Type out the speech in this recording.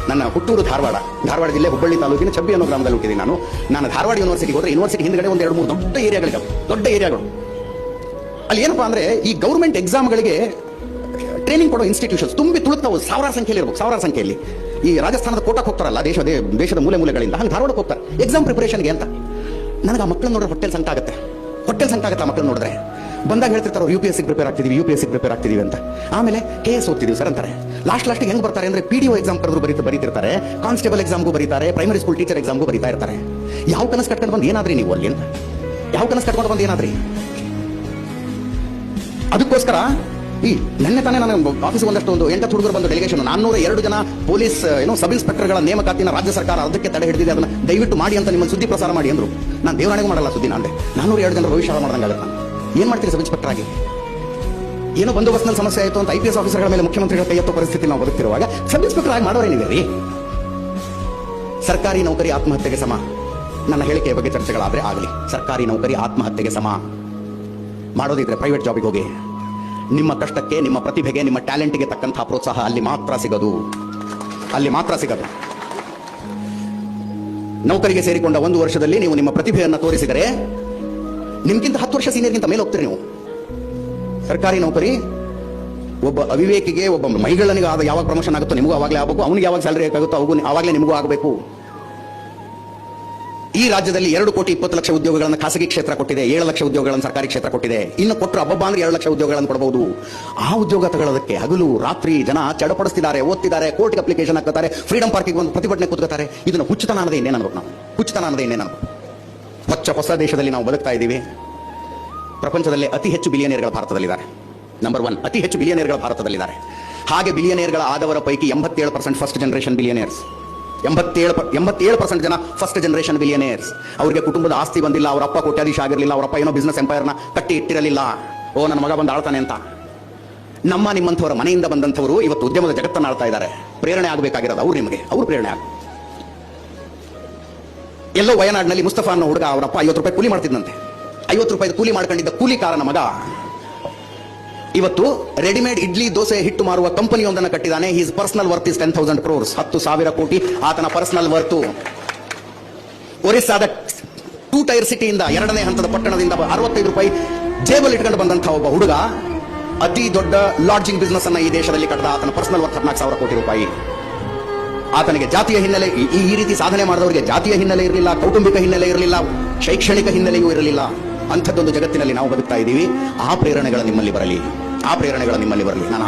ನನ್ನ ಹುಟ್ಟೂರು ಧಾರವಾಡ ಜಿಲ್ಲೆ ಹುಬ್ಬಳ್ಳಿ ತಾಲೂಕಿನ ಚಬ್ಬಿ ಅನ್ನೋ ಗ್ರಾಮದಲ್ಲಿ ಹುಟ್ಟಿದ್ದೀನಿ ನಾನು ಧಾರವಾಡ ಯೂನಿವರ್ಸಿಟಿಗೆ ಹೋದ್ರೆ ಯೂನಿವರ್ಸಿಟಿ ಹಿಂದ್ಗಡೆ ಒಂದು 2-3 ದೊಡ್ಡ ಏರಿಯಾಗಳು. ಅಲ್ಲಿ ಏನಪ್ಪಾ ಅಂದ್ರೆ ಈ ಗೌರ್ಮೆಂಟ್ ಎಕ್ಸಾಮ್ಗಳಿಗೆ ಟ್ರೈನಿಂಗ್ ಕೊಡೋ ಇನ್ಸ್ಟಿಟ್ಯೂಷನ್ಸ್ ತುಂಬಿ ತುಳುಕ್ತಾವು, ಸಾವಿರಾರು ಸಂಖ್ಯೆಯಲ್ಲಿ. ಈ ರಾಜಸ್ಥಾನದ ಕೋಟಕ್ಕೆ ಹೋಗ್ತಾರಲ್ಲ ದೇಶದ ಮೂಲೆಗಳಿಂದ, ಹಂಗೆ ಧಾರವಾಡಕ್ಕೆ ಹೋಗ್ತಾರೆ ಎಕ್ಸಾಮ್ ಪ್ರಿಪರೇಷನ್ಗೆ ಅಂತ. ನನಗೆ ಆ ಮಕ್ಕಳನ್ನ ನೋಡಿದ್ರೆ ಹೊಟ್ಟೆಲ್ ಸಂಕಟ ಆಗುತ್ತೆ ಆ ಮಕ್ಕಳನ್ನ ನೋಡಿದ್ರೆ. ಬಂದಾಗ ಹೇಳ್ತಿರ್ತಾರೆ UPSC ಪ್ರಿಪೇರ್ ಆಗ್ತಿದೀವಿ ಅಂತ. ಆಮೇಲೆ KS ಓದ್ತಿದೀವಿ ಸರ್ ಅಂತಾರೆ. ಲಾಸ್ಟ್ ಹೆಂಗ್ ಬರ್ತಾರೆ ಅಂದ್ರೆ PDO ಎಕ್ಸಾಮ್ ಕರೆದ್ರು ಬರೀತಿರ್ತಾರೆ, ಕಾನ್ಸ್ಟೇಬಲ್ ಎಕ್ಸಾಮ್ಗೂ ಬರೀತಾರೆ, ಪ್ರೈಮರಿ ಸ್ಕೂಲ್ ಟೀಚರ್ ಎಕ್ಸಾಮ್ಗೂ ಬರೀತಾ ಇರ್ತಾರೆ. ಯಾವ ಕನಸು ಕಟ್ಕೊಂಡು ಬಂದು ಏನಾದ್ರಿ ನೀವು ಅಲ್ಲಿ ಅಂತ? ಅದಕ್ಕೋಸ್ಕರ ನೆನ್ನೆ ತಾನೇ ನಾನು ಆಫೀಸ್ ಒಂದಷ್ಟು 8 ಹುಡುಗರು ಬಂದು ಡೆಲಿಗೇಷನ್ 402 ಜನ ಪೊಲೀಸ್ ಸಬ್ ಇನ್ಸ್ಪೆಕ್ಟರ್ಗಳ ನೇಮಕಾತಿನ ರಾಜ್ಯ ಸರ್ಕಾರ ಅದಕ್ಕೆ ತಡೆ ಹಿಡಿದಿದೆ, ಅದನ್ನ ದಯವಿಟ್ಟು ಮಾಡಿ ಅಂತ ನಿಮ್ಮ ಸುದ್ದಿ ಪ್ರಸಾರ ಮಾಡಿ ಅಂದ್ರು. ನಾನು ದೇವರಾಣೆಗೂ ಮಾಡಲ್ಲ ಸುದ್ದಿ. ನಾನೇ 402 ಜನರ ಭವಿಷ್ಯ ಮಾಡ್ದಂಗಾಗುತ್ತೆ. ನಾನು ಏನ್ ಮಾಡ್ತೀರಿ ಸಬ್ ಇನ್ಸ್ಪೆಕ್ಟರ್ ಆಗಿ? ಏನೋ ಬಂದೋಬಸ್ತ್ನಲ್ಲಿ ಸಮಸ್ಯೆ ಆಯಿತು ಅಂತ IPS ಆಫೀಸರ್ಗಳ ಮೇಲೆ ಮುಖ್ಯಮಂತ್ರಿಗಳ ಕೈ ಎತ್ತೋ ಪರಿಸ್ಥಿತಿ ನಾವು ಬದುಕ್ತಿರುವಾಗ ಸಬ್ ಇನ್ಸ್ಪೆಕ್ಟರ್ ಆಗಿ ಮಾಡೋರೇನಿದೆ? ಸರ್ಕಾರಿ ನೌಕರಿ ಆತ್ಮಹತ್ಯೆಗೆ ಸಮ. ನನ್ನ ಹೇಳಿಕೆಯ ಬಗ್ಗೆ ಚರ್ಚೆಗಳಾದ್ರೆ ಆಗಲಿ. ಸರ್ಕಾರಿ ನೌಕರಿ ಆತ್ಮಹತ್ಯೆಗೆ ಸಮ. ಮಾಡೋದಿದ್ರೆ ಪ್ರೈವೇಟ್ ಜಾಬಿಗೆ ಹೋಗಿ. ನಿಮ್ಮ ಕಷ್ಟಕ್ಕೆ, ನಿಮ್ಮ ಪ್ರತಿಭೆಗೆ, ನಿಮ್ಮ ಟ್ಯಾಲೆಂಟ್ಗೆ ತಕ್ಕಂತಹ ಪ್ರೋತ್ಸಾಹ ಅಲ್ಲಿ ಮಾತ್ರ ಸಿಗೋದು. ನೌಕರಿಗೆ ಸೇರಿಕೊಂಡ 1 ವರ್ಷದಲ್ಲಿ ನೀವು ನಿಮ್ಮ ಪ್ರತಿಭೆಯನ್ನು ತೋರಿಸಿದರೆ ನಿಮ್ಗಿಂತ 10 ವರ್ಷ ಸೀನಿಯರ್ಗಿಂತ ಮೇಲೆ ಹೋಗ್ತೀರಿ ನೀವು. ಸರ್ಕಾರಿ ನೌಕರಿ ಒಬ್ಬ ಅವಿವೇಕಿಗೆ, ಒಬ್ಬ ಮೈಗಳನಿಗೆ ಯಾವಾಗ ಪ್ರಮೋಷನ್ ಆಗುತ್ತೋ ನಿಮಗೂ ಅವಾಗಲೇ ಆಗಬೇಕು, ಅವನಿಗೆ ಯಾವಾಗ ಸ್ಯಾಲರಿ ಆಗುತ್ತೋ ಅವಾಗಲೇ ನಿಮಗೂ ಆಗಬೇಕು. ಈ ರಾಜ್ಯದಲ್ಲಿ 2,20,00,000 ಉದ್ಯೋಗಗಳನ್ನು ಖಾಸಗಿ ಕ್ಷೇತ್ರ ಕೊಟ್ಟಿದೆ, 7 ಲಕ್ಷ ಉದ್ಯೋಗಗಳನ್ನು ಸರ್ಕಾರಿ ಕ್ಷೇತ್ರ ಕೊಟ್ಟಿದೆ. ಇನ್ನು ಕೊಟ್ಟರು ಹಬ್ಬ ಅಂದ್ರೆ 2 ಲಕ್ಷ ಉದ್ಯೋಗಗಳನ್ನು ಕೊಡಬಹುದು. ಆ ಉದ್ಯೋಗ ತಗೊಳ್ಳೋದಕ್ಕೆ ಹಗಲು ರಾತ್ರಿ ಜನ ಚಡಪಡಿಸ್ತಿದ್ದಾರೆ, ಓದ್ತಿದ್ದಾರೆ, ಕೋರ್ಟ್ಗೆ ಅಪ್ಲಿಕೇಶನ್ ಹಾಕ್ತಾರೆ, ಫ್ರೀಡಂ ಪಾರ್ಕಿಗೆ ಒಂದು ಪ್ರತಿಭಟನೆ ಕೂತ್ಕೋತಾರೆ. ಇದನ್ನು ಹುಚ್ಚುತನ ಅನ್ನೋದೇ ಇನ್ನೇನು ಅನ್ಬೇಕು. ಹೊಸ ದೇಶದಲ್ಲಿ ನಾವು ಬದುಕ್ತಾ ಇದ್ದೀವಿ. ಪ್ರಪಂಚದಲ್ಲೇ ಅತಿ ಹೆಚ್ಚು ಬಿಲಿಯನೇರ್ಗಳ ಭಾರತದಲ್ಲಿದ್ದಾರೆ. ನಂಬರ್ 1 ಅತಿ ಹೆಚ್ಚು ಬಿಲಿಯನೇರ್ಗಳ ಭಾರತದಲ್ಲಿದ್ದಾರೆ. ಹಾಗೆ ಬಿಲಿಯನೇರ್ಗಳ ಆದವರ ಪೈಕಿ 87% ಫಸ್ಟ್ ಜನರೇಷನ್ ಬಿಲಿಯನೇರ್ಸ್. 87% ಜನ ಫಸ್ಟ್ ಜನರೇಷನ್ ಬಿಲಿಯನೇರ್ಸ್. ಅವರಿಗೆ ಕುಟುಂಬದ ಆಸ್ತಿ ಬಂದಿಲ್ಲ, ಅವರ ಅಪ್ಪ ಕೋಟ್ಯಾಧೀಶ ಆಗಿರಲಿಲ್ಲ, ಅವರ ಅಪ್ಪ ಏನೋ ಬಿಸ್ನೆಸ್ ಎಂಪೈರ್ನ ಕಟ್ಟಿ ಇಟ್ಟಿರಲಿಲ್ಲ. ನನ್ನ ಮಗ ಬಂದು ಆಳ್ತಾನೆ ಅಂತ. ನಿಮ್ಮಂಥವರ ಮನೆಯಿಂದ ಬಂದಂಥವರು ಇವತ್ತು ಉದ್ಯಮದ ಜಗತ್ತನ್ನು ಆಳ್ತಾ ಇದ್ದಾರೆ. ಪ್ರೇರಣೆ ಆಗಬೇಕಾಗಿರೋದು ಅವ್ರು ಪ್ರೇರಣೆ ಆಗ. ಎಲ್ಲೋ ವಯನಾಡಿನಲ್ಲಿ ಮುಸ್ತಫಾ ಅನ್ನೋ ಹುಡುಗ, ಅವರಪ್ಪ 50 ರೂಪಾಯಿ ಕೂಲಿ ಮಾಡ್ತಿದ್ದಂತೆ. 50 ರೂಪಾಯಿ ಕೂಲಿ ಮಾಡ್ಕೊಂಡಿದ್ದ ಕೂಲಿಕಾರನ ಮಗ ಇವತ್ತು ರೆಡಿಮೇಡ್ ಇಡ್ಲಿ ದೋಸೆ ಹಿಟ್ಟು ಮಾರುವ ಕಂಪನಿಯೊಂದನ್ನು ಕಟ್ಟಿದ್ದಾನೆ. His personal worth is 10,000 crores. 10,000 ಕೋಟಿ ಆತನ ಪರ್ಸನಲ್ ವರ್ತು. ಒರಿಸ್ಸಾದ 2 ಟೈರ್ ಸಿಟಿಯಿಂದ 2ನೇ ಹಂತದ ಪಟ್ಟಣದಿಂದ 65 ರೂಪಾಯಿ ಜೇಬಲ್ ಇಟ್ಕೊಂಡು ಬಂದಂತಹ ಒಬ್ಬ ಹುಡುಗ ಅತಿ ದೊಡ್ಡ ಲಾಡ್ಜಿಂಗ್ ಬಿಸ್ನೆಸ್ ಅನ್ನ ಈ ದೇಶದಲ್ಲಿ ಕಟ್ಟಿದ. ಆತನ ಪರ್ಸನಲ್ ವರ್ತ್ 14,000 ಕೋಟಿ ರೂಪಾಯಿ. ಆತನಿಗೆ ಜಾತಿಯ ಹಿನ್ನೆಲೆ, ಈ ರೀತಿ ಸಾಧನೆ ಮಾಡಿದವರಿಗೆ ಜಾತಿಯ ಹಿನ್ನೆಲೆ ಇರಲಿಲ್ಲ, ಕೌಟುಂಬಿಕ ಹಿನ್ನೆಲೆ ಇರಲಿಲ್ಲ, ಶೈಕ್ಷಣಿಕ ಹಿನ್ನೆಲೆಯೂ ಇರಲಿಲ್ಲ. ಅಂಥದ್ದೊಂದು ಜಗತ್ತಿನಲ್ಲಿ ನಾವು ಬದುಕ್ತಾ ಇದ್ದೀವಿ. ಆ ಪ್ರೇರಣೆಗಳು ನಿಮ್ಮಲ್ಲಿ ಬರಲಿ. ನಾನು